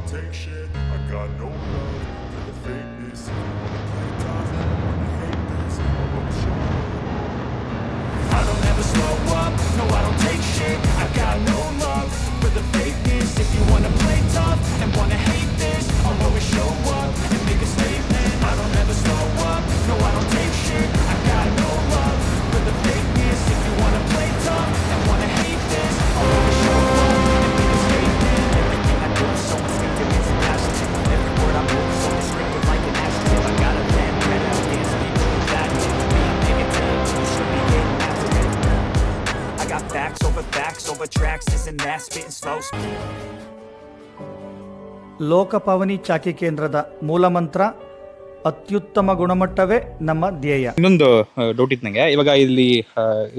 don't take shit. I got no love for the fakeness. If you wanna play tough, I wanna hate this. I wanna show up. I don't ever slow up, no I don't take shit. I got no love for the fakeness. If you wanna play tough and wanna hate this, I'll always show up and make a statement. I don't ever slow up, no I don't take shit. I got no love for the fakeness. If you wanna play tough and wanna hate this, I'll always show up and make a statement. Everything I do is so instinctive, it's a passion. Every word I move is so descriptive like an adjective. I got a pen, red out, can't speak to that. Me, I'm negative, you should be getting after it. I got facts over tracks, this and that, spitting slow. Lokapavani ಚಾಕಿ ಕೇಂದ್ರದ ಮೂಲಮಂತ್ರ ಅತ್ಯುತ್ತಮ ಗುಣಮಟ್ಟವೇ ನಮ್ಮ ಧ್ಯೇಯ. ಇನ್ನೊಂದು doubt ಇತ್ತು ನಂಗೆ. ಇವಾಗ ಇಲ್ಲಿ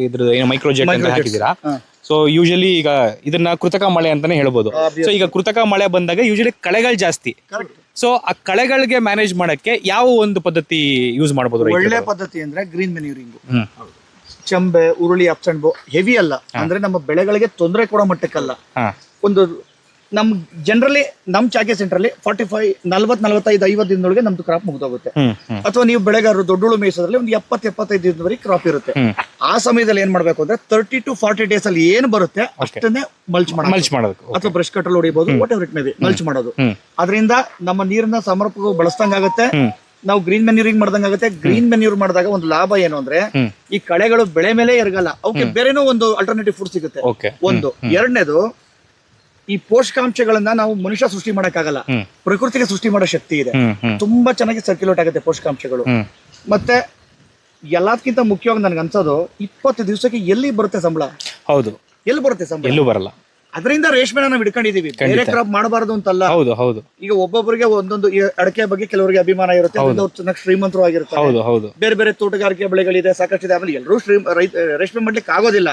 ಇದ್ರ ಏನು ಮೈಕ್ರೋಜೆಟ್ ಅಂತ ಹಾಕಿದ್ದೀರಾ, ಸೊ ಯೂಶಲಿ ಈಗ ಇದನ್ನ ಕೃತಕ ಮಳೆ ಅಂತಾನೆ ಹೇಳ್ಬೋದು. ಸೊ ಈಗ ಕೃತಕ ಮಳೆ ಬಂದಾಗ ಯೂಶಲಿ ಕಳೆಗಳು ಜಾಸ್ತಿ. ಸೊ ಆ ಕಳೆಗಳಿಗೆ ಮ್ಯಾನೇಜ್ ಮಾಡಕ್ಕೆ ಯಾವ ಒಂದು ಪದ್ಧತಿ ಯೂಸ್ ಮಾಡಬಹುದು? ಒಳ್ಳೆ ಪದ್ಧತಿ ಅಂದ್ರೆ ಗ್ರೀನ್ ಮೆನ್ಯೂರಿಂಗ್. ಚಂಬೆ, ಉರುಳಿ, ಅಪ್ಸಂಡ್ ಹೆವಿ ಅಲ್ಲ, ಅಂದ್ರೆ ನಮ್ಮ ಬೆಳೆಗಳಿಗೆ ತೊಂದರೆ ಕೊಡೋ ಮಟ್ಟಕ್ಕಲ್ಲ. ಒಂದು ನಮ್ ಜನರಲಿ ನಮ್ ಚಾಕಿ ಸೆಂಟರ್ ಅಲ್ಲಿ 45 ದಿನದೊಳಗೆ ನಮ್ದು ಕ್ರಾಪ್ ಮುಗ್ದೋಗುತ್ತೆ. ಅಥವಾ ನೀವು ಬೆಳೆಗಾರರು ದೊಡ್ಡಳು ಮೇಯಿಸೋದ್ರಲ್ಲಿ ಒಂದು 70-75 ದಿನದವರೆಗೆ ಕ್ರಾಪ್ ಇರುತ್ತೆ. ಆ ಸಮಯದಲ್ಲಿ ಏನ್ ಮಾಡ್ಬೇಕು ಅಂದ್ರೆ 30 to 40 ಡೇಸ್ ಅಲ್ಲಿ ಏನ್ ಬರುತ್ತೆ ಅಷ್ಟನ್ನೇ ಮಲ್ಚ್ ಮಾಡೋದು, ಅಥವಾ ಬ್ರಷ್ ಕಟ್ಟಲ್ಲಿ ಹೊಡಿಬಹುದು, whatever it may be, mulch ಮಾಡೋದು. ಅದರಿಂದ ನಮ್ಮ ನೀರನ್ನ ಸಮರ್ಪಕವಾಗಿ ಬಳಸ್ದಂಗಾಗತ್ತೆ, ನಾವು ಗ್ರೀನ್ ಮೆನ್ಯೂರಿಂಗ್ ಮಾಡ್ದಂಗಾಗತ್ತೆ. ಗ್ರೀನ್ ಮೆನ್ಯೂರ್ ಮಾಡಿದಾಗ ಒಂದು ಲಾಭ ಏನು ಅಂದ್ರೆ ಈ ಕಳೆಗಳು ಬೆಳೆ ಮೇಲೆ ಎರಗಲ್ಲ, ಅವಕ್ಕೆ ಬೇರೆನೋ ಒಂದು ಅಲ್ಟರ್ನೇಟಿವ್ ಫುಡ್ ಸಿಗುತ್ತೆ. ಒಂದು. ಎರಡನೇದು, ಈ ಪೋಷಕಾಂಶಗಳನ್ನ ನಾವು ಮನುಷ್ಯ ಸೃಷ್ಟಿ ಮಾಡಕ್ಕಾಗಲ್ಲ, ಪ್ರಕೃತಿಗೆ ಸೃಷ್ಟಿ ಮಾಡೋ ಶಕ್ತಿ ಇದೆ. ತುಂಬಾ ಚೆನ್ನಾಗಿ ಸರ್ಕ್ಯುಲೇಟ್ ಆಗುತ್ತೆ ಪೋಷಕಾಂಶಗಳು. ಮತ್ತೆ ಎಲ್ಲದಕ್ಕಿಂತ ಮುಖ್ಯವಾಗಿ ನನ್ಗೆ ಅನ್ಸೋದು 20 ದಿವಸಕ್ಕೆ ಎಲ್ಲಿ ಬರುತ್ತೆ ಸಂಬಳ? ಹೌದು, ಎಲ್ಲಿ ಬರುತ್ತೆ ಸಂಬಳ? ಎಲ್ಲೂ ಬರಲ್ಲ. ಅದರಿಂದ ರೇಷ್ಮೆನ ನಾವು ಹಿಡ್ಕೊಂಡಿದೀವಿ, ಬೇರೆ ಕ್ರಾಪ್ ಮಾಡಬಾರ್ದು ಅಂತಲ್ಲ. ಹೌದು. ಈಗ ಒಬ್ಬೊಬ್ಬರಿಗೆ ಒಂದೊಂದು ಅಡಕೆ ಬಗ್ಗೆ ಕೆಲವರಿಗೆ ಅಭಿಮಾನ ಇರುತ್ತೆ, ಶ್ರೀಮಂತರು ಆಗಿರುತ್ತೆ. ಬೇರೆ ಬೇರೆ ತೋಟಗಾರಿಕೆ ಬೆಳೆಗಳಿದೆ, ಸಾಕಷ್ಟಿದೆ. ಆಮೇಲೆ ಎಲ್ಲರೂ ರೇಷ್ಮೆ ಮಾಡ್ಲಿಕ್ಕೆ ಆಗೋದಿಲ್ಲ.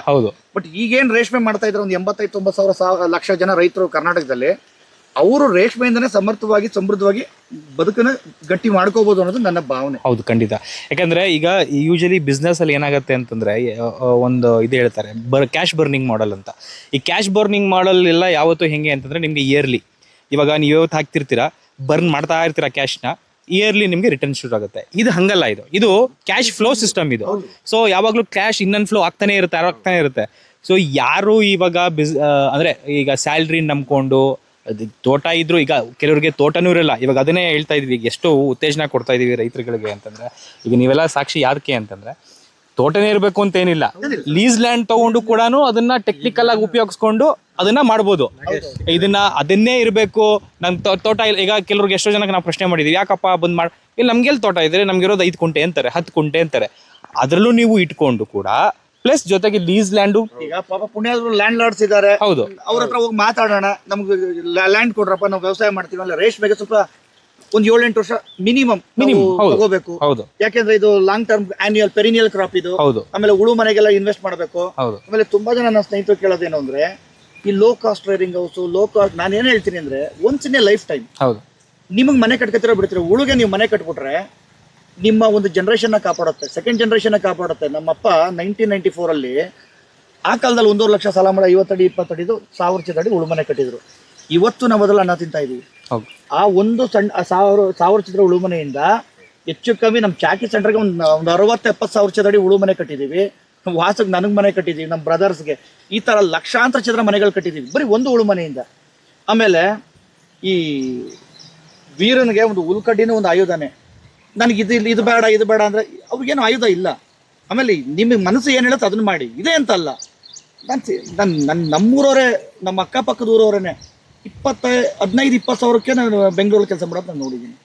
ಬಟ್ ಈಗೇನ್ ರೇಷ್ಮೆ ಮಾಡ್ತಾ ಇದ್ರೆ ಒಂದು 85-90 ಲಕ್ಷ ಜನ ರೈತರು ಕರ್ನಾಟಕದಲ್ಲಿ, ಅವರು ರೇಷ್ಮೆಯಿಂದನೇ ಸಮರ್ಥವಾಗಿ ಸಮೃದ್ಧವಾಗಿ ಬದುಕನ್ನ ಗಟ್ಟಿ ಮಾಡ್ಕೋಬಹುದು ಅನ್ನೋದು ನನ್ನ ಭಾವನೆ. ಹೌದು, ಖಂಡಿತ. ಯಾಕಂದ್ರೆ ಈಗ ಯೂಶಲಿ ಬಿಸ್ನೆಸ್ ಅಲ್ಲಿ ಏನಾಗುತ್ತೆ ಅಂತಂದ್ರೆ ಒಂದು ಇದು ಹೇಳ್ತಾರೆ ಕ್ಯಾಶ್ ಬರ್ನಿಂಗ್ ಮಾಡೆಲ್ ಅಂತ. ಈ ಕ್ಯಾಶ್ ಬರ್ನಿಂಗ್ ಮಾಡೆಲ್ ಎಲ್ಲ ಯಾವತ್ತೂ ಹೆಂಗೆ ಅಂತಂದ್ರೆ ನಿಮ್ಗೆ ಇಯರ್ಲಿ, ಇವಾಗ ನೀವು ಯಾವತ್ತು ಹಾಕ್ತಿರ್ತೀರಾ, ಬರ್ನ್ ಮಾಡ್ತಾ ಇರ್ತೀರಾ ಕ್ಯಾಶ್ನ, ಇಯರ್ಲಿ ನಿಮ್ಗೆ ರಿಟರ್ನ್ ಶುರು ಆಗುತ್ತೆ. ಇದು ಹಂಗಲ್ಲ, ಇದು ಕ್ಯಾಶ್ ಫ್ಲೋ ಸಿಸ್ಟಮ್ ಇದು. ಸೊ ಯಾವಾಗ್ಲೂ ಕ್ಯಾಶ್ ಇನ್ ಅಂಡ್ ಫ್ಲೋ ಆಗ್ತಾನೆ ಇರುತ್ತೆ. ಸೊ ಯಾರು ಇವಾಗ ಅಂದ್ರೆ ಈಗ ಸ್ಯಾಲ್ರಿ ನಂಬ್ಕೊಂಡು ತೋಟ ಇದ್ರು, ಈಗ ಕೆಲವರಿಗೆ ತೋಟನೂ ಇರಲ್ಲ. ಇವಾಗ ಅದನ್ನೇ ಹೇಳ್ತಾ ಇದೀವಿ, ಈಗ ಎಷ್ಟು ಉತ್ತೇಜನ ಕೊಡ್ತಾ ಇದೀವಿ ರೈತರುಗಳಿಗೆ ಅಂತಂದ್ರೆ, ಈಗ ನೀವೆಲ್ಲ ಸಾಕ್ಷಿ ಯಾಕೆ ಅಂತಂದ್ರೆ, ತೋಟನೇ ಇರಬೇಕು ಅಂತ ಏನಿಲ್ಲ, ಲೀಸ್ ಲ್ಯಾಂಡ್ ತಗೊಂಡು ಕೂಡ ಅದನ್ನ ಟೆಕ್ನಿಕಲ್ ಆಗಿ ಉಪಯೋಗಿಸ್ಕೊಂಡು ಅದನ್ನ ಮಾಡ್ಬೋದು. ಅದನ್ನೇ ಇರಬೇಕು ನಮ್ ತೋಟ ಇಲ್ಲ. ಈಗ ಕೆಲವ್ರಿಗೆ ಎಷ್ಟೋ ಜನಕ್ಕೆ ನಾವು ಪ್ರಶ್ನೆ ಮಾಡಿದೀವಿ, ಯಾಕಪ್ಪ ಬಂದ್ ಮಾಡಿ, ಇಲ್ಲಿ ನಮ್ಗೆಲ್ಲಿ ತೋಟ ಇದ್ರೆ, ನಮ್ಗಿರೋದು 5 ಕುಂಟೆ ಅಂತಾರೆ, 10 ಕುಂಟೆ ಅಂತಾರೆ. ಅದ್ರಲ್ಲೂ ನೀವು ಇಟ್ಕೊಂಡು ಕೂಡ ಪ್ಲಸ್ ಜೊತೆಗೆ ಲೀಸ್ ಲ್ಯಾಂಡು, ಈಗ ಪಾಪ ಪುಣ್ಯಾದ್ರು ಲ್ಯಾಂಡ್ ಲಾರ್ಡ್ಸ್ ಇದ್ದಾರೆ, ಹೌದು, ಅವ್ರ ಹತ್ರ ಹೋಗಿ ಮಾತಾಡೋಣ, ನಮ್ಗೆ ಲ್ಯಾಂಡ್ ಕೊಡ್ರಪ್ಪ, ನಾವು ವ್ಯವಸಾಯ ಮಾಡ್ತೀವಲ್ಲ, ರೇಷ್ಮೆಗೆ ಸ್ವಲ್ಪ ಒಂದು 7-8 ವರ್ಷ ಮಿನಿಮಮ್ ತಗೋಬೇಕು. ಯಾಕೆಂದ್ರೆ ಇದು ಲಾಂಗ್ ಟರ್ಮ್ ಪೆರಿನಿಯಲ್ ಕ್ರಾಪ್ ಇದು. ಆಮೇಲೆ ಉಳು ಮನೆಗೆಲ್ಲ ಇನ್ವೆಸ್ಟ್ ಮಾಡಬೇಕು. ಆಮೇಲೆ ತುಂಬಾ ಜನ ನನ್ನ ಸ್ನೇಹಿತರು ಕೇಳೋದೇನು ಅಂದ್ರೆ, ಈ low cost rearing house, low cost, ನಾನು ಏನ್ ಹೇಳ್ತೀನಿ ಅಂದ್ರೆ, once in a life time ನಿಮಗ್ ಮನೆ ಕಟ್ಕೊತಿರೋ ಬಿಡ್ತೀರ, ಉಳುಗೆ ನೀವು ಮನೆ ಕಟ್ಬಿಟ್ರೆ ನಿಮ್ಮ ಒಂದು ಜನರೇಷನ್ ಕಾಪಾಡುತ್ತೆ, ಸೆಕೆಂಡ್ ಜನರೇಷನ್ ಕಾಪಾಡುತ್ತೆ. ನಮ್ಮಪ್ಪ 1994 ಅಲ್ಲಿ ಆ ಕಾಲದಲ್ಲಿ 1.5 ಲಕ್ಷ ಸಾಲ ಮಾಡಿ 50 ಅಡಿ 20 ಅಡಿದು 1000 ಚದರ ಅಡಿ ಉಳುಮನೆ ಕಟ್ಟಿದ್ರು. ಇವತ್ತು ನಾವು ಅದೆಲ್ಲ ಅನ್ನ ತಿಂತಾ ಇದೀವಿ. ಆ ಒಂದು ಸಣ್ಣ 1000 ಚದರ ಉಳುಮನೆಯಿಂದ ಹೆಚ್ಚು ಕಮ್ಮಿ ನಮ್ಮ ಚಾಕಿ ಸೆಂಟರ್ಗೆ ಒಂದು 60-70 ಸಾವಿರ ಚದರ ಅಡಿ ಉಳುಮನೆ ಕಟ್ಟಿದೀವಿ. ವಾಸಕ್ಕೆ ನನಗೆ ಮನೆ ಕಟ್ಟಿದೀವಿ, ನಮ್ಮ ಬ್ರದರ್ಸ್ಗೆ ಈ ತರ ಲಕ್ಷಾಂತರ ಚದರ ಮನೆಗಳು ಕಟ್ಟಿದೀವಿ ಬರೀ ಒಂದು ಉಳುಮನೆಯಿಂದ. ಆಮೇಲೆ ಈ ವೀರನಿಗೆ ಒಂದು ಹುಲ್ಕಡ್ಡಿನೂ ಒಂದು ಆಯುಧನೇ. ನನಗೆ ಇದು ಬೇಡ ಅಂದ್ರೆ ಅವ್ರಿಗೇನು ಆಯುಧ ಇಲ್ಲ. ಆಮೇಲೆ ನಿಮಗೆ ಮನಸ್ಸು ಏನು ಹೇಳುತ್ತೆ ಅದನ್ನ ಮಾಡಿ, ಇದೇ ಅಂತ ಅಲ್ಲ. ನಮ್ಮೂರವರೇ, ನಮ್ಮ ಅಕ್ಕಪಕ್ಕದ ಊರವರೇನೆ 15-20 ಸಾವಿರಕ್ಕೆ ನಾನು ಬೆಂಗಳೂರಲ್ಲಿ ಕೆಲಸ ಮಾಡೋದು ನಾನು ನೋಡಿದ್ದೀನಿ.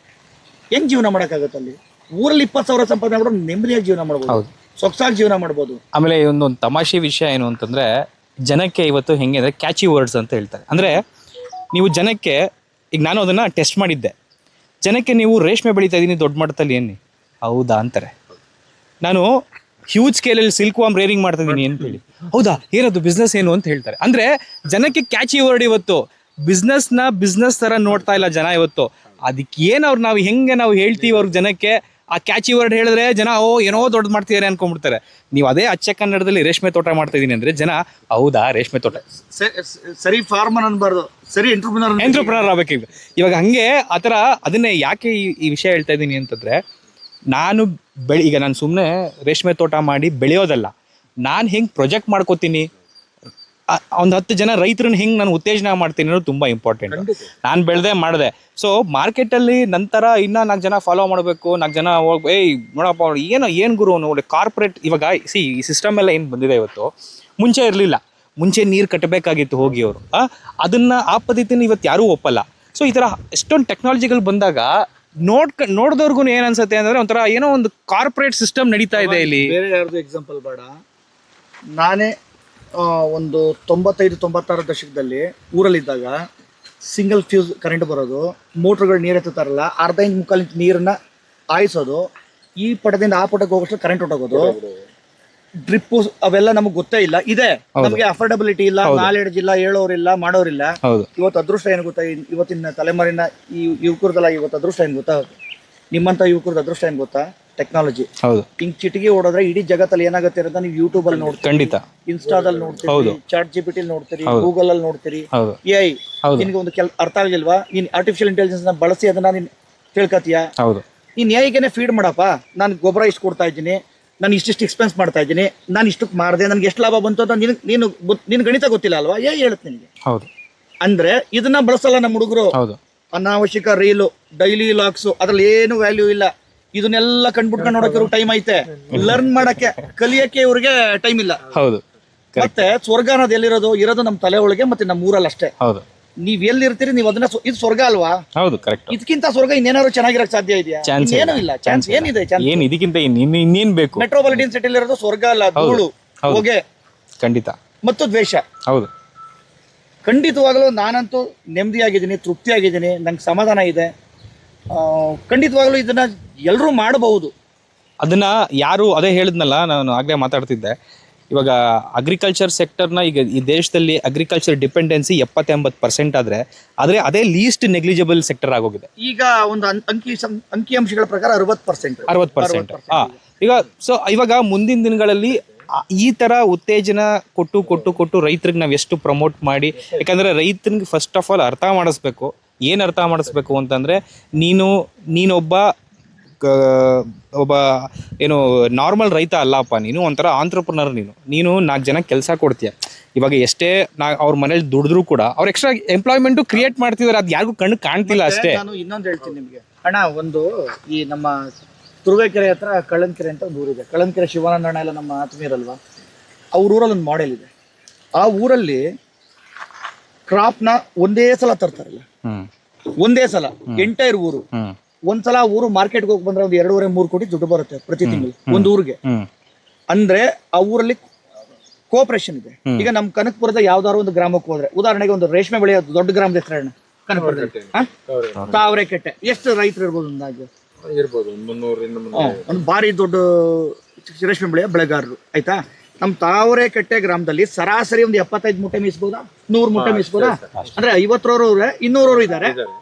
ಹೆಂಗ್ ಜೀವನ ಮಾಡೋಕ್ಕಾಗತ್ತೆ ಅಲ್ಲಿ? ಊರಲ್ಲಿ 20 ಸಾವಿರ ಸಂಪಾದನೆ ಮಾಡೋದು ನೆಮ್ಮದಿಯಾಗಿ ಜೀವನ ಮಾಡ್ಬೋದು, ಸೊಗಸಾಗಿ ಜೀವನ ಮಾಡ್ಬೋದು. ಆಮೇಲೆ ಒಂದು ತಮಾಷೆ ವಿಷಯ ಏನು ಅಂತಂದ್ರೆ, ಜನಕ್ಕೆ ಇವತ್ತು ಹೆಂಗೆ ಅಂದ್ರೆ ಕ್ಯಾಚಿ ವರ್ಡ್ಸ್ ಅಂತ ಹೇಳ್ತಾರೆ. ಅಂದ್ರೆ ನೀವು ಜನಕ್ಕೆ, ಈಗ ನಾನು ಅದನ್ನ ಟೆಸ್ಟ್ ಮಾಡಿದ್ದೆ, ಜನಕ್ಕೆ ನೀವು ರೇಷ್ಮೆ ಬೆಳೀತಾ ಇದೀನಿ ದೊಡ್ಡ ಮಟ್ಟದಲ್ಲಿ ಏನು ಹೌದಾ ಅಂತಾರೆ. ನಾನು ಹ್ಯೂಜ್ ಸ್ಕೇಲಲ್ಲಿ ಸಿಲ್ಕ್ ವಾಮ್ ರೇರಿಂಗ್ ಮಾಡ್ತಾ ಇದೀನಿ ಅಂತ ಹೇಳಿ, ಹೌದಾ ಏನದು ಬಿಸ್ನೆಸ್ ಏನು ಅಂತ ಹೇಳ್ತಾರೆ. ಅಂದ್ರೆ ಜನಕ್ಕೆ ಕ್ಯಾಚಿ ವರ್ಡ್ ಇವತ್ತು. ಬಿಸ್ನೆಸ್ ತರ ನೋಡ್ತಾ ಇಲ್ಲ ಜನ ಇವತ್ತು. ಅದಕ್ಕೆ ನಾವು ಹೆಂಗೆ ನಾವು ಹೇಳ್ತೀವಿ ಅವ್ರಿಗೆ ಜನಕ್ಕೆ ಆ ಕ್ಯಾಚಿ ವರ್ಡ್ ಹೇಳಿದ್ರೆ ಜನ ಏನೋ ದೊಡ್ಡ ಮಾಡ್ತಿದ್ದಾರೆ ಅನ್ಕೊಂಡ್ಬಿಡ್ತಾರೆ. ನೀವು ಅದೇ ಅಚ್ಚ ಕನ್ನಡದಲ್ಲಿ ರೇಷ್ಮೆ ತೋಟ ಮಾಡ್ತಾ ಇದೀನಿ ಅಂದ್ರೆ ಜನ ಹೌದಾ ರೇಷ್ಮೆ ತೋಟ, ಸರಿ ಫಾರ್ಮರ್ ಅನ್ಬಾರ್ದು, ಸರಿ ಎಂಟ್ರಪ್ರನರ್ ಆಗ್ಬೇಕು. ಇವಾಗ ಹಂಗೆ ಆ ಥರ ಅದನ್ನೇ ಯಾಕೆ ಈ ವಿಷಯ ಹೇಳ್ತಾ ಇದ್ದೀನಿ ಅಂತಂದ್ರೆ, ನಾನು ಈಗ ನಾನು ಸುಮ್ಮನೆ ರೇಷ್ಮೆ ತೋಟ ಮಾಡಿ ಬೆಳೆಯೋದಲ್ಲ, ನಾನು ಹೆಂಗೆ ಪ್ರೊಜೆಕ್ಟ್ ಮಾಡ್ಕೋತೀನಿ, ಒಂದು 10 ಜನ ರೈತರನ್ನ ಹೆಂಗೆ ನಾನು ಉತ್ತೇಜನ ಮಾಡ್ತೀನಿ ಅನ್ನೋದು ತುಂಬ ಇಂಪಾರ್ಟೆಂಟ್. ನಾನು ಬೆಳೆದೆ ಮಾಡಿದೆ. ಸೊ ಮಾರ್ಕೆಟಲ್ಲಿ ನಂತರ ಇನ್ನೂ 4 ಜನ ಫಾಲೋ ಮಾಡಬೇಕು, 4 ಜನ ಏಯ್ ನೋಡಪ್ಪ ಏನು ಗುರು ನೋಡಿ ಕಾರ್ಪೊರೇಟ್. ಇವಾಗ ಈ ಸಿಸ್ಟಮ್ ಎಲ್ಲ ಏನು ಬಂದಿದೆ ಇವತ್ತು, ಮುಂಚೆ ಇರಲಿಲ್ಲ. ಮುಂಚೆ ನೀರು ಕಟ್ಟಬೇಕಾಗಿತ್ತು ಹೋಗಿ ಅವರು, ಅದನ್ನು ಆ ಪದ್ಧತಿನ ಇವತ್ತು ಯಾರೂ ಒಪ್ಪಲ್ಲ. ಸೊ ಈ ಥರ ಎಷ್ಟೊಂದು ಟೆಕ್ನಾಲಜಿಗಳು ಬಂದಾಗ ನೋಡಿದವ್ರಿಗೂ ಏನು ಅನ್ಸುತ್ತೆ ಅಂದರೆ ಒಂಥರ ಏನೋ ಒಂದು ಕಾರ್ಪೊರೇಟ್ ಸಿಸ್ಟಮ್ ನಡೀತಾ ಇದೆ ಇಲ್ಲಿ. ಬೇರೆ ಯಾರ್ದು ಎಕ್ಸಾಂಪಲ್ ಬೇಡ, ನಾನೇ ಒಂದು 95-96 ದಶಕದಲ್ಲಿ ಊರಲ್ಲಿದ್ದಾಗ ಸಿಂಗಲ್ ಫ್ಯೂಸ್ ಕರೆಂಟ್ ಬರೋದು, ಮೋಟ್ರ್ಗಳು ನೀರು ಎತ್ತುತ್ತಾರಲ್ಲ, ಅರ್ಧ ಇಂಚ್ ಮುಕ್ಕಾಲು ಇಂಚ್ ನೀರನ್ನ ಆಯಿಸೋದು, ಈ ಪಟದಿಂದ ಆ ಪಟಕ್ಕೆ ಹೋಗೋಷ್ಟು ಕರೆಂಟ್ ಹೊಟ್ಟೋಗೋದು, ಡ್ರಿಪ್ಪು ಅವೆಲ್ಲ ನಮಗೆ ಗೊತ್ತೇ ಇಲ್ಲ. ಇದೆ ನಮಗೆ ಅಫೋರ್ಡಬಿಲಿಟಿ ಇಲ್ಲ, ನಾಲೆಡ್ಜ್ ಇಲ್ಲ, ಹೇಳೋರಿಲ್ಲ, ಮಾಡೋರಿಲ್ಲ. ಇವತ್ತು ಅದೃಷ್ಟ ಏನು ಗೊತ್ತಾ, ಇವತ್ತಿನ ತಲೆಮಾರಿನ ಈ ಯುವಕರದಲ್ಲ ಇವತ್ತು ಅದೃಷ್ಟ ಏನು ಗೊತ್ತಾ, ನಿಮ್ಮಂತ ಯುವಕರದ ಅದೃಷ್ಟ ಏನು ಗೊತ್ತಾ, ಟೆಕ್ನಾಲಜಿ. ಹಿಂಗ್ ಚಿಟಿಗೆ ಓಡೋದ್ರೆ ಇಡೀ ಜಗತ್ತಲ್ಲಿ ಏನಾಗುತ್ತೆ ಅಂತ ನೀವು ಯೂಟ್ಯೂಬ್ ಅಲ್ಲಿ ನೋಡ್ತೀರಿ, ಖಂಡಿತ ಇನ್ಸ್ಟಾದಲ್ಲಿ ನೋಡ್ತೀರಿ, ಚಾಟ್ ಜಿಪಿಟಿ ನೋಡ್ತೀರಿ, ಗೂಗಲ್ ಅಲ್ಲಿ ನೋಡ್ತೀರಿ. ಎಐ ನಿನ್ಗೆ ಒಂದು ಅರ್ಥ ಆಗಿಲ್ವಾ, ನೀನ್ ಆರ್ಟಿಫಿಷಿಯಲ್ ಇಂಟೆಲಿಜೆನ್ಸ್ ನ ಬಳಸಿ ಅದನ್ನ ನೀನ್ ತಿಳ್ಕತೀಯ. ನೀನ್ ಎಐಗೆನೆ ಫೀಡ್ ಮಾಡಪ್ಪ, ನಾನು ಗೊಬ್ಬರ ಇಷ್ಟು ಕೊಡ್ತಾ ಇದ್ದೀನಿ, ನಾನು ಇಷ್ಟಿಷ್ಟು ಎಕ್ಸ್ಪೆನ್ಸ್ ಮಾಡ್ತಾ ಇದ್ದೀನಿ, ನಾನು ಇಷ್ಟಕ್ಕೆ ಮಾಡಿದೆ, ನನ್ಗೆ ಎಷ್ಟು ಲಾಭ ಬಂತು ಅಂತ ನೀನು ಗಣಿತ ಗೊತ್ತಿಲ್ಲ ಅಲ್ವಾ, ಹೇಳುತ್ತೆ ನಿನಗೆ. ಅಂದ್ರೆ ಇದನ್ನ ಬಳಸಲ್ಲ ನಮ್ಮ ಹುಡುಗರು. ಅನಾವಶ್ಯಕ ರೀಲು, ಡೈಲಿ ಲಾಕ್ಸ್, ಅದ್ರಲ್ಲಿ ಏನು ವ್ಯಾಲ್ಯೂ ಇಲ್ಲ. ಇದನ್ನೆಲ್ಲ ಕಂಡ್ಬಿಟ್ಕೊಂಡು ನೋಡಕ್ಕೆ ಟೈಮ್ ಐತೆ, ಲರ್ನ್ ಮಾಡಕ್ಕೆ ಕಲಿಯಕ್ಕೆ ಇವ್ರಿಗೆ ಟೈಮ್ ಇಲ್ಲ. ಮತ್ತೆ ಸ್ವರ್ಗ ಅನ್ನೋದು ಎಲ್ಲಿರೋದು, ಇರೋದು ನಮ್ಮ ತಲೆ ಒಳಗೆ ಮತ್ತೆ ನಮ್ಮ ಊರಲ್ಲಿ ಅಷ್ಟೇ. ನೀವ್ ಎಲ್ಲಿರ್ತೀರಿ ನೀವು ಅದನ್ನ, ಇದು ಸ್ವರ್ಗ ಅಲ್ವಾ? ಇದಕ್ಕಿಂತ ಸ್ವರ್ಗ ಇನ್ನೇನಾದ್ರು ಚೆನ್ನಾಗಿರಕ್ ಸಾಧ್ಯ ಇದೆಯಾ? ಏನೂ ಇಲ್ಲ. ಚಾನ್ಸ್ ಏನಿದೆ? ಇದಕ್ಕಿಂತ ಇನ್ನೇನ್ ಬೇಕು? ಮೆಟ್ರೋಪಾಲಿಟನ್ ಸಿಟಿಲಿ ಇರೋದು ಸ್ವರ್ಗ ಅಲ್ಲ, ಧೂಳು, ಹೊಗೆ, ಖಂಡಿತ, ಮತ್ತು ದ್ವೇಷ. ಖಂಡಿತವಾಗಲೂ ನಾನಂತೂ ನೆಮ್ಮದಿಯಾಗಿದ್ದೀನಿ, ತೃಪ್ತಿಯಾಗಿದ್ದೀನಿ, ನಂಗೆ ಸಮಾಧಾನ ಇದೆ. ಖಂಡಿತವಾಗ್ಲೂ ಇದನ್ನ ಎಲ್ಲರೂ ಮಾಡಬಹುದು. ಅದನ್ನ ಯಾರು, ಅದೇ ಹೇಳಿದ್ನಲ್ಲ ನಾನು ಆಗ್ಲೇ ಮಾತಾಡ್ತಿದ್ದೆ, ಇವಾಗ ಅಗ್ರಿಕಲ್ಚರ್ ಸೆಕ್ಟರ್ನ ಈಗ ಈ ದೇಶದಲ್ಲಿ ಅಗ್ರಿಕಲ್ಚರ್ ಡಿಪೆಂಡೆನ್ಸಿ 70-80% ಆದ್ರೆ ಅದೇ ಲೀಸ್ಟ್ ನೆಗ್ಲಿಜಿಬಲ್ ಸೆಕ್ಟರ್ ಆಗೋಗಿದೆ. ಈಗ ಒಂದು ಅಂಕಿಅಂಶಗಳ ಪ್ರಕಾರ 60%. ಈಗ ಸೊ ಇವಾಗ ಮುಂದಿನ ದಿನಗಳಲ್ಲಿ ಈ ತರ ಉತ್ತೇಜನ ಕೊಟ್ಟು ರೈತರಿಗೆ ನಾವು ಎಷ್ಟು ಪ್ರಮೋಟ್ ಮಾಡಿ, ಯಾಕಂದ್ರೆ ರೈತನಿಗೆ ಫಸ್ಟ್ ಆಫ್ ಆಲ್ ಅರ್ಥ ಮಾಡಿಸ್ಬೇಕು. ಏನು ಅರ್ಥ ಮಾಡಿಸ್ಬೇಕು ಅಂತಂದ್ರೆ, ನೀನೊಬ್ಬ ಏನು ನಾರ್ಮಲ್ ರೈತ ಅಲ್ಲಪ್ಪ, ನೀನು ಒಂಥರ ಆಂಟ್ರಪ್ರನರ್. ನೀನು 4 ಜನ ಕೆಲಸ ಕೊಡ್ತೀಯ. ಇವಾಗ ಎಷ್ಟೇ ಅವ್ರ ಮನೇಲಿ ದುಡಿದ್ರು ಕೂಡ ಅವ್ರು ಎಕ್ಸ್ಟ್ರಾ ಎಂಪ್ಲಾಯ್ಮೆಂಟ್ ಕ್ರಿಯೇಟ್ ಮಾಡ್ತಿದಾರೆ, ಅದು ಯಾರಿಗೂ ಕಣ್ಣು ಕಾಣ್ತಿಲ್ಲ ಅಷ್ಟೇ. ನಾನು ಇನ್ನೊಂದು ಹೇಳ್ತೀನಿ ನಿಮಗೆ ಅಣ್ಣ, ಒಂದು ಈ ನಮ್ಮ ತುರುವೇಕೆರೆ ಹತ್ರ ಕಳ್ಳನ್ಕೆರೆ ಅಂತ ಒಂದು ಊರಿದೆ. ಕಳ್ಳನ್ಕೆರೆ ಶಿವಾನಂದ ಅಣ್ಣ ಎಲ್ಲ ನಮ್ಮ ಆತ್ಮೀಯರಲ್ವಾ, ಅವ್ರ ಊರಲ್ಲಿ ಒಂದು ಮಾಡೆಲ್ ಇದೆ. ಆ ಊರಲ್ಲಿ ಕ್ರಾಪ್ನ ಒಂದೇ ಸಲ ತರ್ತಾರಲ್ಲ, ಒಂದೇ ಸಲ ಎಂಟೈರ್ ಊರು. ಒಂದ್ಸಲ ಊರು ಮಾರ್ಕೆಟ್ಗೆ ಹೋಗಿ ಬಂದ್ರೆ ಒಂದು 2.5-3 ಕೋಟಿ ದುಡ್ಡು ಬರುತ್ತೆ ಪ್ರತಿ ತಿಂಗಳು ಒಂದು ಊರಿಗೆ. ಅಂದ್ರೆ ಆ ಊರಲ್ಲಿ ಕೋಆಪರೇಷನ್ ಇದೆ. ಈಗ ನಮ್ ಕನಕಪುರದ ಯಾವ್ದಾದ್ರು ಒಂದು ಗ್ರಾಮಕ್ಕೆ ಹೋದ್ರೆ, ಉದಾಹರಣೆಗೆ ಒಂದು ರೇಷ್ಮೆ ಬೆಳೆಯೋ ದೊಡ್ಡ ಗ್ರಾಮದ ಹೆಸರಣ್ಣ ಕನಕಪುರದಲ್ಲಿ ತಾವರೆಕೆಟ್ಟೆ, ಎಷ್ಟು ರೈತರು ಇರ್ಬೋದು ಅಂದಾಜು? ಒಂದು ಭಾರಿ ದೊಡ್ಡ ರೇಷ್ಮೆ ಬೆಳೆಯೋ ಬೆಳೆಗಾರರು. ಆಯ್ತಾ, ನಮ್ ತಾವರೆಕೆಟ್ಟೆ ಗ್ರಾಮದಲ್ಲಿ ಸರಾಸರಿ ಒಂದು 75 ಮೂಟೆ ಮೀಸ್ಬೋದಾ, 100 ಮೂಟೆ ಮೀಸ್ಬೋದಾ? ಅಂದ್ರೆ 50 200 ಇದ್ದಾರೆ,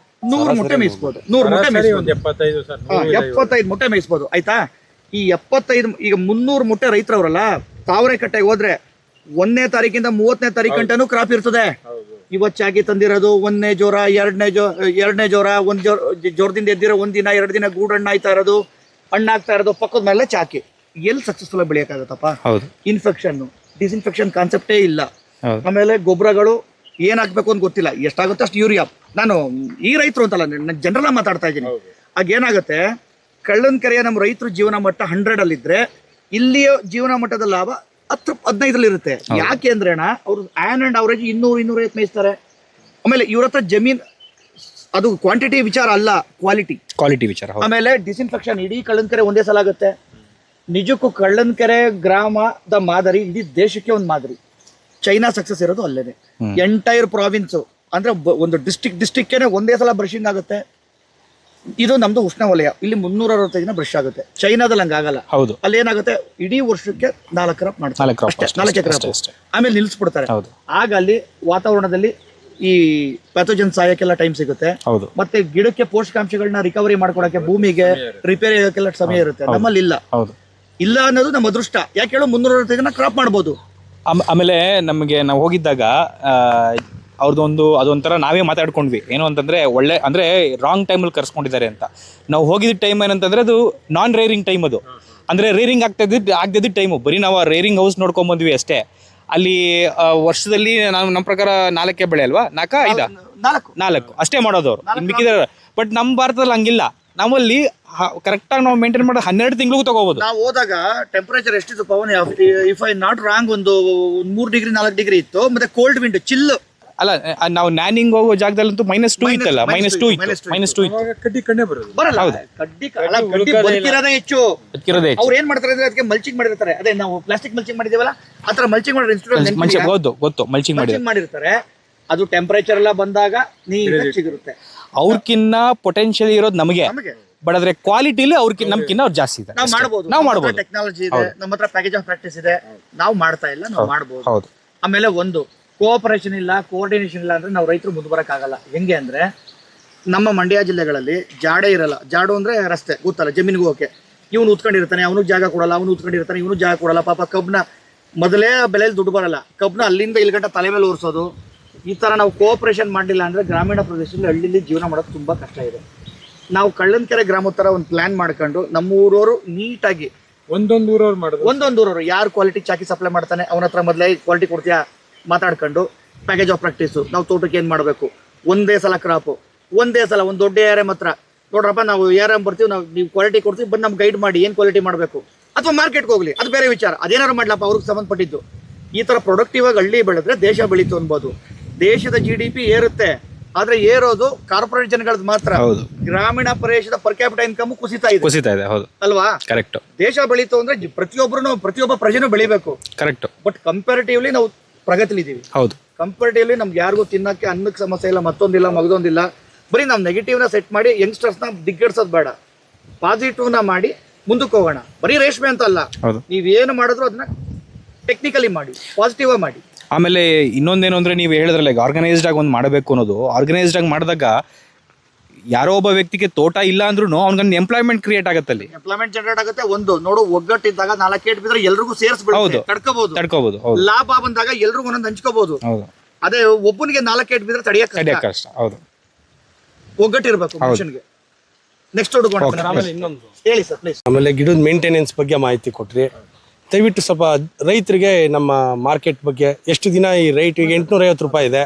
100 ಮೂಟೆ ಮೇಯಿಸ್ಬೋದು, 100 ಮೂಟೆ ಮೇಯಿಸ್ಬೋದು, 75 ಮೂಟೆ ಮೇಯಿಸ್ಬೋದು. ಆಯ್ತಾ, ಈ 75 ಈಗ 300 ಮೂಟೆ ರೈತರವರಲ್ಲ, ತಾವರೆಕಟ್ಟೆಗೆ ಹೋದ್ರೆ 1ನೇ ತಾರೀಕಿಂದ 30ನೇ ತಾರೀಕು ಗಂಟನೂ ಕ್ರಾಪ್ ಇರ್ತದೆ. ಇವತ್ತು ಚಾಕಿ ತಂದಿರೋದು 1ನೇ ಜ್ವರ, 2ನೇ ಜ್ವರ, ಒಂದು ಜ್ವರದಿಂದ ಎದ್ದಿರೋ 1 ದಿನ 2 ದಿನ ಗೂಡಣ್ಣ ಆಯ್ತಾ ಇರೋದು, ಹಣ್ಣಾಗ್ತಾ ಇರೋದು, ಪಕ್ಕದ ಮೇಲೆ ಚಾಕಿ. ಎಲ್ಲಿ ಸಕ್ಸಸ್ಫುಲ್ ಆಗಿ ಬೆಳೆಯಕ್ಕಾಗತ್ತಪ್ಪ? ಇನ್ಫೆಕ್ಷನ್, ಡಿಸ್ಇನ್ಫೆಕ್ಷನ್ ಕಾನ್ಸೆಪ್ಟೇ ಇಲ್ಲ. ಆಮೇಲೆ ಗೊಬ್ಬರಗಳು ಏನ್ ಹಾಕ್ಬೇಕು ಅಂತ ಗೊತ್ತಿಲ್ಲ, ಎಷ್ಟಾಗುತ್ತೆ ಅಷ್ಟು ಯೂರಿಯಾ. ನಾನು ಈ ರೈತರು ಅಂತಲ್ಲ, ನಾನು ಜನರಲ್ ಮಾತಾಡ್ತಾ ಇದ್ದೀನಿ. ಆಗ ಏನಾಗುತ್ತೆ, ಕಳ್ಳನ್ಕೆರೆಯ ನಮ್ಮ ರೈತರು ಜೀವನ ಮಟ್ಟ 100 ಅಲ್ಲಿದ್ರೆ ಇಲ್ಲಿಯ ಜೀವನ ಮಟ್ಟದ ಲಾಭ 10-15 ಇರುತ್ತೆ. ಯಾಕೆ ಅಂದ್ರೆ ಅಣ್ಣ, ಅವ್ರು ಆನ್ ಅಂಡ್ ಅವರೇಜ್ 200-250 ಮೇಯಿಸ್ತಾರೆ. ಆಮೇಲೆ ಇವ್ರ ಹತ್ರ ಜಮೀನ್, ಅದು ಕ್ವಾಂಟಿಟಿ ವಿಚಾರ ಅಲ್ಲ, ಕ್ವಾಲಿಟಿ ವಿಚಾರ. ಆಮೇಲೆ ಡಿಸ್ಇನ್ಫೆಕ್ಷನ್ ಇಡೀ ಕಳ್ಳನ್ಕೆರೆ ಒಂದೇ ಸಲ ಆಗುತ್ತೆ. ನಿಜಕ್ಕೂ ಕಳ್ಳನ್ಕೆರೆ ಗ್ರಾಮದ ಮಾದರಿ ಇಡೀ ದೇಶಕ್ಕೆ ಒಂದು ಮಾದರಿ. ಚೈನಾ ಸಕ್ಸಸ್ ಇರೋದು ಅಲ್ಲೇನೆ. ಎಂಟೈರ್ ಪ್ರಾವಿನ್ಸ್ ಅಂದ್ರೆ ಒಂದು ಡಿಸ್ಟಿಕ್ಗೆ ಒಂದೇ ಸಲ ಬ್ರಷಿಂಗ್ ಆಗುತ್ತೆ. ಇದು ನಮ್ದು ಉಷ್ಣವಲಯ, ಇಲ್ಲಿ 365 ದಿನ ಬ್ರಷ್ ಆಗುತ್ತೆ. ಚೈನಾದಲ್ಲಿ ಹಂಗಾಗಲ್ಲ. ಅಲ್ಲಿ ಏನಾಗುತ್ತೆ, ಇಡೀ ವರ್ಷಕ್ಕೆ 4 ಕ್ರಾಪ್ ಮಾಡ್ತಾರೆ, 4 ಕ್ರಾಪ್, ಆಮೇಲೆ ನಿಲ್ಲಿಸ್ಬಿಡ್ತಾರೆ. ಆಗ ಅಲ್ಲಿ ವಾತಾವರಣದಲ್ಲಿ ಈ ಪ್ಯಾಥೋಜನ್ ಸಾಯಕ್ಕೆಲ್ಲ ಟೈಮ್ ಸಿಗುತ್ತೆ. ಹೌದು. ಮತ್ತೆ ಗಿಡಕ್ಕೆ ಪೋಷಕಾಂಶಗಳನ್ನ ರಿಕವರಿ ಮಾಡ್ಕೊಡಕ್ಕೆ, ಭೂಮಿಗೆ ರಿಪೇರಿ ಆಗೋಕ್ಕೆಲ್ಲ ಸಮಯ ಇರುತ್ತೆ. ನಮ್ಮಲ್ಲಿ ಇಲ್ಲ. ಹೌದು. ಇಲ್ಲ ಅನ್ನೋದು ನಮ್ಮ ಅದೃಷ್ಟ. ಯಾಕೆ ಹೇಳೋ 360 ದಿನ ಕ್ರಾಪ್ ಮಾಡ್ಬೋದು. ಆಮೇಲೆ ನಮಗೆ ನಾವು ಹೋಗಿದ್ದಾಗ ಅವ್ರದ್ದೊಂದು ಅದೊಂಥರ ನಾವೇ ಮಾತಾಡ್ಕೊಂಡ್ವಿ, ಏನು ಅಂತಂದರೆ ಒಳ್ಳೆ ಅಂದರೆ ರಾಂಗ್ ಟೈಮಲ್ಲಿ ಕರ್ಸ್ಕೊಂಡಿದ್ದಾರೆ ಅಂತ. ನಾವು ಹೋಗಿದ್ದ ಟೈಮ್ ಏನಂತಂದರೆ ಅದು ನಾನ್ ರೇರಿಂಗ್ ಟೈಮ್, ಅದು ಅಂದರೆ ರೇರಿಂಗ್ ಆಗ್ತಿದ್ದ ಟೈಮು. ಬರೀ ನಾವು ಆ ರೇರಿಂಗ್ ಹೌಸ್ ನೋಡ್ಕೊಂಬಂದ್ವಿ ಅಷ್ಟೇ. ಅಲ್ಲಿ ವರ್ಷದಲ್ಲಿ ನಾವು ನಮ್ಮ ಪ್ರಕಾರ 4 ಬೆಳೆ ಅಲ್ವಾ, 4 ಅಷ್ಟೇ ಮಾಡೋದು ಅವರು, ಮಿಕ್ಕಿದ್ದಾರೆ. ಬಟ್ ನಮ್ಮ ಭಾರತದಲ್ಲಿ ಹಂಗಿಲ್ಲ. ನಮ್ಮಲ್ಲಿ ಕರೆಕ್ಟಾಗಿ ನಾವು ಮೇಂಟೈನ್ ಮಾಡಿ 12 ತಿಂಗಳಿಗೂ ತಗೋಬಹುದು. ನಾವು ಹೋದಾಗ ಟೆಂಪರೇಚರ್ ಎಷ್ಟಿತ್ತು Pavan, if I not wrong, ಒಂದು 3 ಡಿಗ್ರಿ 4 ಡಿಗ್ರಿ ಇತ್ತು. ಮತ್ತೆ ಕೋಲ್ಡ್ ವಿಂಡ್ ಚಿಲ್ ಅಲ್ಲ, ನಾವು ನ್ಯಾನಿಂಗ್ ಹೋಗೋ ಜಾಗದಲ್ಲಂತೂ -2 ಇತ್ತಲ್ಲ, -2 ಇತ್ತು. ಕಡ್ಡಿ ಕಣ್ಣೇ ಬರೋದು. ಬರಲ್ಲ. ಕಡ್ಡಿ ಬದುಕಿರೋದೇ ಹೆಚ್ಚು. ಅವ್ರು ಏನ್ ಮಾಡ್ತಾರೆ ಅಂದ್ರೆ ಅದಕ್ಕೆ ಮಲ್ಚಿಂಗ್ ಮಾಡಿರ್ತಾರೆ. ಅದೇ ನಾವು ಪ್ಲಾಸ್ಟಿಕ್ ಮಲ್ಚಿಂಗ್ ಮಾಡಿದೇವಲ್ಲ, ಆತರ ಮಲ್ಚಿಂಗ್ ಮಾಡಿರೋ ಗೊತ್ತು ಮಲ್ಚಿಂಗ್ ಮಾಡಿರ್ತಾರೆ. ಅದು ಟೆಂಪರೇಚರ್ ಎಲ್ಲ ಬಂದಾಗ ನೀರು ಸಿಗಿರುತ್ತೆ. ಅವ್ರಕ್ಕಿನ್ನ ಪೊಟೆನ್ಶಿಯಲ್ ಇರೋದು ನಮಗೆ, ಬಟ್ ಆದ್ರೆ ಕ್ವಾಲಿಟಿಲಿ ನಮ್ಕಿನ್ನ ಅವ್ರು ಜಾಸ್ತಿ ಇದೆ. ನಾವು ಮಾಡಬಹುದು. ಟೆಕ್ನಾಲಜಿ ಇದೆ, ನಮ್ಮ ಹತ್ರ ಪ್ಯಾಕೇಜ್ ಆಫ್ ಪ್ರಾಕ್ಟೀಸ್ ಇದೆ. ನಾವು ಮಾಡ್ತಾ ಇಲ್ಲ, ನಾವು ಮಾಡಬಹುದು. ಹೌದು. ಆಮೇಲೆ ಒಂದು ಕೋಆಪರೇಷನ್ ಇಲ್ಲ, ಕೋಆರ್ಡಿನೇಷನ್ ಇಲ್ಲ ಅಂದ್ರೆ ನಾವು ರೈತರು ಮುಂದೆ ಬರೋಕ್ಕಾಗಲ್ಲ. ಹೆಂಗೆ ಅಂದ್ರೆ ನಮ್ಮ ಮಂಡ್ಯ ಜಿಲ್ಲೆಗಳಲ್ಲಿ ಜಾಡೆ ಇರಲ್ಲ. ಜಾಡು ಅಂದ್ರೆ ರಸ್ತೆ ಗೊತ್ತಲ್ಲ, ಜಮೀನಿಗೆ ಹೋಗಕ್ಕೆ. ಇವನು ಉತ್ಕೊಂಡಿರ್ತಾನೆ, ಅವನಿಗೆ ಜಾಗ ಕೊಡಲ್ಲ, ಅವನು ಉತ್ಕೊಂಡಿರ್ತಾನೆ, ಇವನು ಜಾಗ ಕೊಡಲ್ಲ. ಪಾಪ ಕಬ್ನ ಮೊದಲೇ ಬೆಲೆಯಲ್ಲಿ ದುಡ್ಡು ಬರಲ್ಲ. ಕಬ್ನ ಅಲ್ಲಿಂದ ಇಲ್ಲಿಗಂಟ ತಲೆ ಮೇಲೆ ಓರಿಸೋದು. ಈ ಥರ ನಾವು ಕೋಆಪರೇಷನ್ ಮಾಡಲಿಲ್ಲ ಅಂದರೆ ಗ್ರಾಮೀಣ ಪ್ರದೇಶದಲ್ಲಿ ಹಳ್ಳಿಲಿ ಜೀವನ ಮಾಡೋದು ತುಂಬ ಕಷ್ಟ ಇದೆ. ನಾವು ಕಳ್ಳನಕೆರೆ ಗ್ರಾಮದ ಥರ ಒಂದು ಪ್ಲ್ಯಾನ್ ಮಾಡ್ಕೊಂಡು ನಮ್ಮ ಊರವರು ನೀಟಾಗಿ ಒಂದೊಂದು ಊರವರು ಯಾರು ಕ್ವಾಲಿಟಿ ಚಾಕಿ ಸಪ್ಲೈ ಮಾಡ್ತಾನೆ ಅವನ ಹತ್ರ ಮೊದಲೇ ಕ್ವಾಲಿಟಿ ಕೊಡ್ತೀಯಾ ಮಾತಾಡ್ಕೊಂಡು ಪ್ಯಾಕೇಜ್ ಆಫ್ ಪ್ರಾಕ್ಟೀಸು. ನಾವು ತೋಟಕ್ಕೆ ಏನು ಮಾಡಬೇಕು, ಒಂದೇ ಸಲ ಕ್ರಾಪು, ಒಂದೇ ಸಲ ಒಂದು ದೊಡ್ಡ ARM ಹತ್ರ ನೋಡ್ರಪ್ಪ ನಾವು ARM ಬರ್ತೀವಿ, ನಾವು ನೀವು ಕ್ವಾಲಿಟಿ ಕೊಡ್ತೀವಿ, ಬಂದು ನಮ್ಗೆ ಗೈಡ್ ಮಾಡಿ ಏನು ಕ್ವಾಲಿಟಿ ಮಾಡಬೇಕು. ಅಥವಾ ಮಾರ್ಕೆಟ್ಗೆ ಹೋಗಲಿ, ಅದು ಬೇರೆ ವಿಚಾರ, ಅದೇನಾದ್ರು ಮಾಡ್ಲಪ್ಪ ಅವ್ರಿಗೆ ಸಂಬಂಧಪಟ್ಟಿದ್ದು. ಈ ಥರ ಪ್ರೊಡಕ್ಟಿವ್ ಆಗಿ ಹಳ್ಳಿ ಬೆಳೆದ್ರೆ ದೇಶ ಬೆಳೀತು ಅನ್ಬೋದು. ದೇಶದ GDP ಏರುತ್ತೆ, ಆದರೆ ಏರೋದು ಕಾರ್ಪೊರೇಟ್ ಜನಗಳದ್ದು ಮಾತ್ರ. ಗ್ರಾಮೀಣ ಪ್ರದೇಶದ ಪರ್ ಕ್ಯಾಪಿಟಲ್ ಇನ್ಕಮ್ ಕುಸಿತಾ ಇದೆ. ಹೌದು ಅಲ್ವಾ? ಕರೆಕ್ಟ್. ದೇಶ ಬೆಳೀತು ಅಂದ್ರೆ ಪ್ರತಿಯೊಬ್ಬ ಪ್ರಜೆನೂ ಬೆಳಿಬೇಕು. ಕರೆಕ್ಟ್. ಬಟ್ ಕಂಪ್ಯಾರಿಟಿವ್ಲಿ ನಾವು ಪ್ರಗತಿಲಿದ್ದೀವಿ. ಹೌದು. ಕಂಪೇರಿಟಿವ್ಲಿ ನಮ್ಗೆ ಯಾರಿಗೂ ತಿನ್ನಕ್ಕೆ ಅನ್ನಕ್ಕೆ ಸಮಸ್ಯೆ ಇಲ್ಲ, ಮತ್ತೊಂದಿಲ್ಲ, ಮಗದೊಂದಿಲ್ಲ. ಬರೀ ನಾವು ನೆಗೆಟಿವ್ನ ಸೆಟ್ ಮಾಡಿ ಯಂಗ್ಸ್ಟರ್ಸ್ನ ದಿಗ್ಗಡ್ಸೋದು ಬೇಡ, ಪಾಸಿಟಿವ್ನ ಮಾಡಿ ಮುಂದಕ್ಕೆ ಹೋಗೋಣ. ಬರೀ ರೇಷ್ಮೆ ಅಂತ ಅಲ್ಲ, ನೀವೇನು ಮಾಡಿದ್ರು ಅದನ್ನ ಟೆಕ್ನಿಕಲಿ ಮಾಡಿ, ಪಾಸಿಟಿವ್ ಆಗಿ ಮಾಡಿ. ಆಮೇಲೆ ಇನ್ನೊಂದೇನು ಅಂದರೆ ನೀವು ಹೇಳಿದ್ರಲ್ಲ, ಈಗ ಆರ್ಗನೈಸ್ಡ್ ಆಗಿ ಒಂದು ಮಾಡಬೇಕು ಅನ್ನೋದು. ಆರ್ಗನೈಸ್ಡ್ ಆಗಿ ಮಾಡಿದಾಗ ಯಾರೋ ಒಬ್ಬ ವ್ಯಕ್ತಿಗೆ ತೋಟ ಇಲ್ಲ ಅಂದ್ರೂ ಅವ್ನಿಗೆ ಎಂಪ್ಲಾಯ್ಮೆಂಟ್ ಕ್ರಿಯೇಟ್ ಆಗುತ್ತೆ, ಅಲ್ಲಿ ಎಂಪ್ಲಾಯ್ಮೆಂಟ್ ಜನರೇಟ್ ಆಗುತ್ತೆ. ಒಂದು ನೋಡು, ಒಗ್ಗಟ್ಟಿದ್ದಾಗ 4 ಏಟ್ ಬಿದ್ರೆ ಎಲ್ರಿಗೂ ಸೇರಿಸ್ಬಿಡುತ್ತೆ, ತಡ್ಕೋಬಹುದು. ಲಾಭ ಬಂದಾಗ ಎಲ್ರಿಗೂ ಒಂದೊಂದು ಹಂಚ್ಕೋಬಹುದು. ಅದೇ ಒಬ್ಬನಿಗೆ 4 ಏಟ್ ಬಿದ್ರೆ ತಡೆಯಕ್ಕೆ ಕಷ್ಟ. ಹೌದು. ಒಗ್ಗಟ್ಟಿರ್ಬೇಕು ಮನುಷ್ಯನಿಗೆ. ನೆಕ್ಸ್ಟ್ ಹೇಳಿ ಸರ್ ಪ್ಲೀಸ್. ಆಮೇಲೆ ಗಿಡದ ಮೇಂಟೆನೆನ್ಸ್ ಬಗ್ಗೆ ಮಾಹಿತಿ ಕೊಟ್ರಿ. ದಯವಿಟ್ಟು ಸ್ವಲ್ಪ ರೈತರಿಗೆ ನಮ್ಮ ಮಾರ್ಕೆಟ್ ಬಗ್ಗೆ, ಎಷ್ಟು ದಿನ ಈ ರೈಟ್ ಈಗ 850 ರೂಪಾಯಿ ಇದೆ,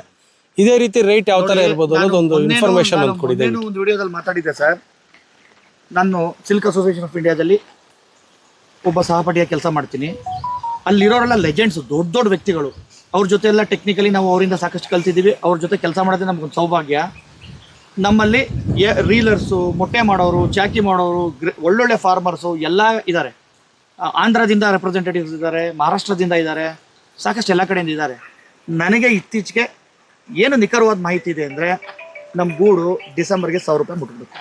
ಇದೇ ರೀತಿ ರೇಟ್ ಯಾವ ತರ ಇರ್ಬೋದು ಅನ್ನೋದೊಂದು ಇನ್ಫಾರ್ಮೇಶನ್ ಅಂತ ಕೊಡಿ. ಒಂದು ವಿಡಿಯೋದಲ್ಲಿ ಮಾತಾಡಿದ್ದೆ ಸರ್. ನಾನು ಸಿಲ್ಕ್ ಅಸೋಸಿಯೇಷನ್ ಆಫ್ ಇಂಡಿಯಾದಲ್ಲಿ ಒಬ್ಬ ಸಹಪಾಠಿಯಾಗಿ ಕೆಲಸ ಮಾಡ್ತೀನಿ. ಅಲ್ಲಿರೋರೆಲ್ಲ ಲೆಜೆಂಡ್ಸ್, ದೊಡ್ಡ ದೊಡ್ಡ ವ್ಯಕ್ತಿಗಳು. ಅವ್ರ ಜೊತೆ ಎಲ್ಲ ಟೆಕ್ನಿಕಲಿ ನಾವು ಅವರಿಂದ ಸಾಕಷ್ಟು ಕಲ್ತಿದ್ದೀವಿ. ಅವ್ರ ಜೊತೆ ಕೆಲಸ ಮಾಡೋದೇ ನಮ್ಗೊಂದು ಸೌಭಾಗ್ಯ. ನಮ್ಮಲ್ಲಿ ರೀಲರ್ಸು, ಮೊಟ್ಟೆ ಮಾಡೋರು, ಚಾಕಿ ಮಾಡೋರು, ಒಳ್ಳೊಳ್ಳೆ ಫಾರ್ಮರ್ಸು ಎಲ್ಲ ಇದ್ದಾರೆ. ಆಂಧ್ರದಿಂದ ರೆಪ್ರೆಸೆಂಟೇಟಿವ್ಸ್ ಇದ್ದಾರೆ, ಮಹಾರಾಷ್ಟ್ರದಿಂದ ಇದ್ದಾರೆ, ಸಾಕಷ್ಟು ಎಲ್ಲ ಕಡೆಯಿಂದ ಇದ್ದಾರೆ. ನನಗೆ ಇತ್ತೀಚೆಗೆ ಏನು ನಿಖರವಾದ ಮಾಹಿತಿ ಇದೆ ಅಂದರೆ, ನಮ್ಮ ಗೂಡು ಡಿಸೆಂಬರ್ಗೆ 1000 ರೂಪಾಯಿ ಮುಟ್ಬಿಡುತ್ತೆ.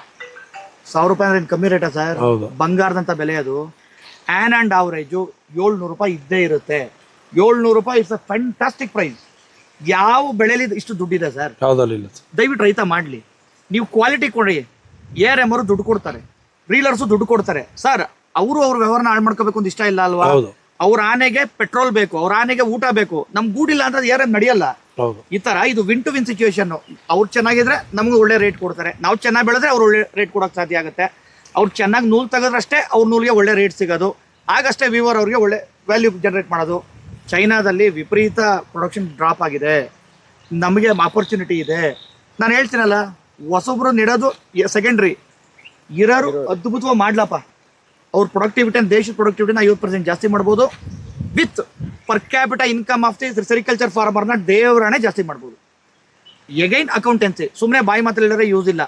1000 ರೂಪಾಯಿ ಅಂದ್ರೆ ಕಮ್ಮಿ ರೇಟಾ ಸರ್? ಬಂಗಾರದಂಥ ಬೆಲೆ ಅದು. ಆ್ಯಂಡ್ ಆವ್ರೇಜು 700 ರೂಪಾಯಿ ಇದ್ದೇ ಇರುತ್ತೆ. 700 ರೂಪಾಯಿ ಇಟ್ಸ್ ಅ ಫ್ಯಾಂಟಾಸ್ಟಿಕ್ ಪ್ರೈಸ್. ಯಾವ ಬೆಳೆಯಲ್ಲಿ ಇಷ್ಟು ದುಡ್ಡಿದೆ ಸರ್? ದಯವಿಟ್ಟು ರೈತ ಮಾಡಲಿ. ನೀವು ಕ್ವಾಲಿಟಿ ಕೊಡಿ. ARM ಅವರು ದುಡ್ಡು ಕೊಡ್ತಾರೆ, ರೀಲರ್ಸು ದುಡ್ಡು ಕೊಡ್ತಾರೆ ಸರ್. ಅವರು ಅವ್ರ ವ್ಯವಹಾರನ ಹಾಳು ಮಾಡ್ಕೋಬೇಕು ಅಂತ ಇಷ್ಟ ಇಲ್ಲ ಅಲ್ವಾ? ಅವ್ರ ಆನೆಗೆ ಪೆಟ್ರೋಲ್ ಬೇಕು, ಅವ್ರ ಆನೆಗೆ ಊಟ ಬೇಕು. ನಮ್ ಗೂಡಿಲ್ಲ ಅಂದ್ರೆ ARM ನಡೆಯಲ್ಲ. ಈ ತರ ಇದು ವಿನ್ ಟು ವಿನ್ ಸಿಚುವೇಶನ್. ಅವ್ರು ಚೆನ್ನಾಗಿದ್ರೆ ನಮ್ಗೆ ಒಳ್ಳೆ ರೇಟ್ ಕೊಡ್ತಾರೆ, ನಾವು ಚೆನ್ನಾಗಿ ಬೆಳೆದ್ರೆ ಅವ್ರು ಒಳ್ಳೆ ರೇಟ್ ಕೊಡೋಕೆ ಸಾಧ್ಯ ಆಗುತ್ತೆ. ಅವ್ರು ಚೆನ್ನಾಗಿ ನೂಲು ತೆಗೆದ್ರಷ್ಟೇ ಅವ್ರ ನೂಲಿಗೆ ಒಳ್ಳೆ ರೇಟ್ ಸಿಗೋದು, ಆಗಷ್ಟೇ ವೀವರ್ ಅವ್ರಿಗೆ ಒಳ್ಳೆ ವ್ಯಾಲ್ಯೂ ಜನರೇಟ್ ಮಾಡೋದು. ಚೈನಾದಲ್ಲಿ ವಿಪರೀತ ಪ್ರೊಡಕ್ಷನ್ ಡ್ರಾಪ್ ಆಗಿದೆ, ನಮಗೆ ಆಪರ್ಚುನಿಟಿ ಇದೆ. ನಾನು ಹೇಳ್ತೀನಲ್ಲ, ಹೊಸೊಬ್ರು ನೆಡೋದು ಸೆಕೆಂಡ್ರಿ, ಇರೋರು ಅದ್ಭುತವಾಗಿ ಮಾಡ್ಲಪ್ಪ. ಅವ್ರ ಪ್ರೊಡಕ್ಟಿವಿಟಿ, ದೇಶದ ಪ್ರೊಡಕ್ಟಿವಿಟಿನ 50% ಜಾಸ್ತಿ ಮಾಡ್ಬೋದು. With per capita income of the sericulture ಫಾರ್ಮರ್ನ ದೇವರಾಣೆ ಜಾಸ್ತಿ ಮಾಡ್ಬೋದು. ಎಗೈನ್ ಅಕೌಂಟೆನ್ಸಿ, ಸುಮ್ಮನೆ ಬಾಯಿ ಮಾತಲ್ಲಿ ಹೇಳಿದ್ರೆ ಯೂಸ್ ಇಲ್ಲ.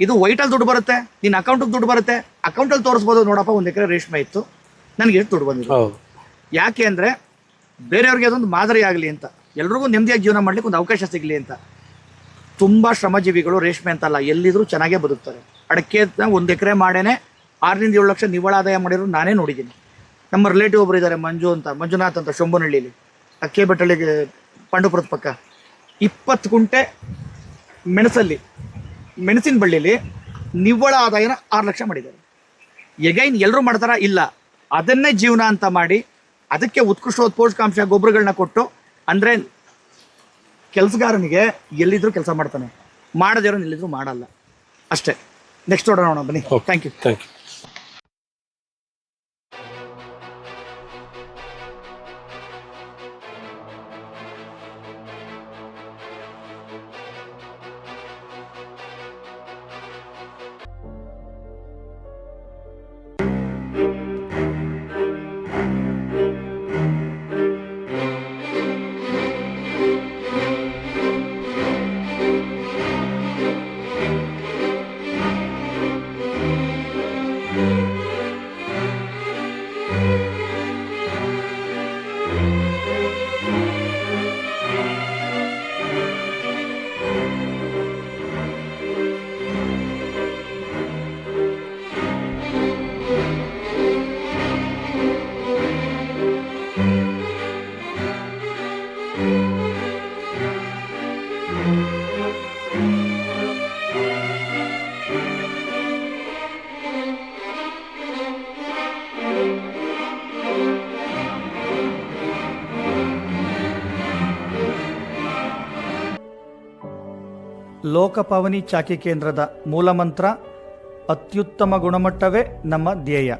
ಇದು ವೈಟಲ್ಲಿ ದುಡ್ಡು ಬರುತ್ತೆ, ನಿನ್ನ ಅಕೌಂಟಿಗೆ ದುಡ್ಡು ಬರುತ್ತೆ. ಅಕೌಂಟಲ್ಲಿ ತೋರಿಸ್ಬೋದು, ನೋಡಪ್ಪ 1 ಎಕರೆ ರೇಷ್ಮೆ ಇತ್ತು, ನನಗೆ ಎಷ್ಟು ದುಡ್ಡು ಬಂದಿದೆ. ಯಾಕೆ ಅಂದರೆ ಬೇರೆಯವ್ರಿಗೆ ಅದೊಂದು ಮಾದರಿ ಆಗಲಿ ಅಂತ, ಎಲ್ರಿಗೂ ನೆಮ್ಮದಿಯಾಗಿ ಜೀವನ ಮಾಡ್ಲಿಕ್ಕೆ ಒಂದು ಅವಕಾಶ ಸಿಗಲಿ ಅಂತ. ತುಂಬ ಶ್ರಮಜೀವಿಗಳು ರೇಷ್ಮೆ ಅಂತಲ್ಲ, ಎಲ್ಲಿದ್ರು ಚೆನ್ನಾಗೇ ಬದುಕ್ತಾರೆ. ಅಡಕೆ 1 ಎಕರೆ ಮಾಡೇನೆ 6 ರಿಂದ 7 ಲಕ್ಷ ನಿವ್ವಳ ಆದಾಯ ಮಾಡಿರೋರು ನಾನೇ ನೋಡಿದ್ದೀನಿ. ನಮ್ಮ ರಿಲೇಟಿವ್ ಒಬ್ರು ಇದ್ದಾರೆ, ಮಂಜುನಾಥ್ ಅಂತ, ಶಂಭುನಹಳ್ಳಿಲಿ, ಅಕ್ಕೆ ಬೆಟ್ಟಳ್ಳಿಗೆ ಪಾಂಡುಪುರದ ಪಕ್ಕ. 20 ಗುಂಟೆ ಮೆಣಸಿನ ಬಳ್ಳಿಲಿ ನಿವ್ವಳ ಆದಾಯನ 6 ಲಕ್ಷ ಮಾಡಿದ್ದಾರೆ. ಎಗೈನ್ ಎಲ್ಲರೂ ಮಾಡ್ತಾರ? ಇಲ್ಲ. ಅದನ್ನೇ ಜೀವನ ಅಂತ ಮಾಡಿ ಅದಕ್ಕೆ ಉತ್ಕೃಷ್ಟವಾದ ಪೋಷಕಾಂಶ ಗೊಬ್ಬರಗಳನ್ನ ಕೊಟ್ಟು, ಅಂದರೆ ಕೆಲಸಗಾರನಿಗೆ ಎಲ್ಲಿದ್ರೂ ಕೆಲಸ ಮಾಡ್ತಾನೆ, ಮಾಡದೇರೋ ಎಲ್ಲಿದ್ರೂ ಮಾಡಲ್ಲ ಅಷ್ಟೇ. ನೆಕ್ಸ್ಟ್ ನೋಡೋಣ ಬನ್ನಿ. Thank you. Thank you. Lokapavani ಚಾಕಿ ಕೇಂದ್ರದ ಮೂಲಮಂತ್ರ ಅತ್ಯುತ್ತಮ ಗುಣಮಟ್ಟವೇ ನಮ್ಮ ಧ್ಯೇಯ.